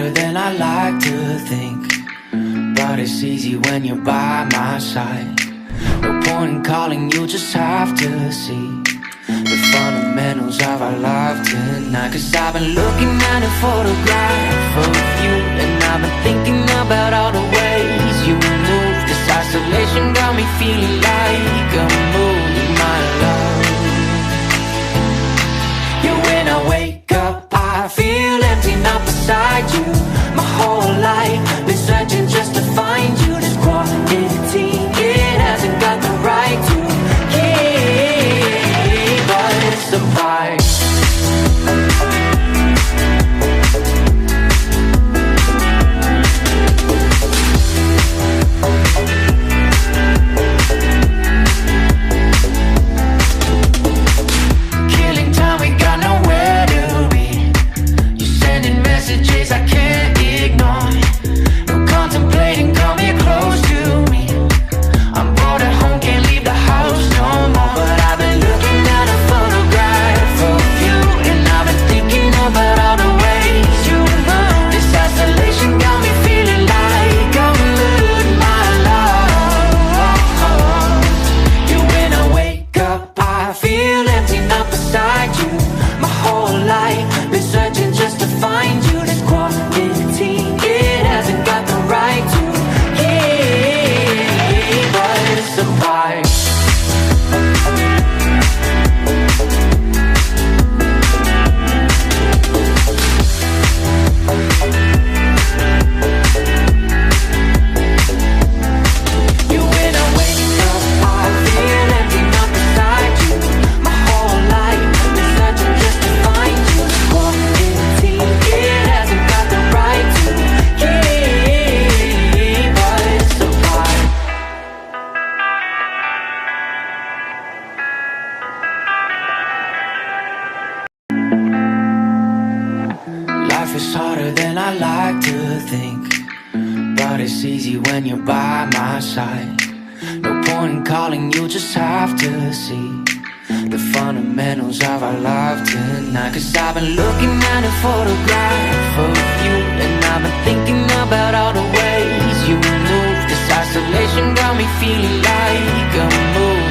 harder than I like to think, but it's easy when you're by my side. No point in calling, you just have to see the fundamentals of our love tonight. Cause I've been looking at a photograph of you, and I've been thinking about all the ways you move. This isolation got me feeling like a moon, my love. Yeah, when I wake up, I feel empty, not beside you. My whole life been searching just to find you. This quarantine, it hasn't got the right to keep us apart. Killing time, we got nowhere to be. You're sending messages I can't ignore. No contemplating, come here close to me. I'm bored at home, can't leave the house no more. But I've been looking at a photograph of you, and I've been thinking about all the ways you move. This isolation got me feeling like I'm losing my love. Yeah, when I wake up, I feel empty, not beside you. My whole life been searching just to find you. This quarantine, it hasn't got the right to keep us apart. Yeah, when I wake up, I feel empty, not beside you. My whole life been searching just to find you. This quarantine, it hasn't got the right to keep us apart. Life is harder than I like to think, but it's easy when you're by my side. No point in calling, you just have to see the fundamentals of our love tonight. Cause I've been looking at a photograph of you, and I've been thinking about all the ways you move. This isolation got me feeling like a moon,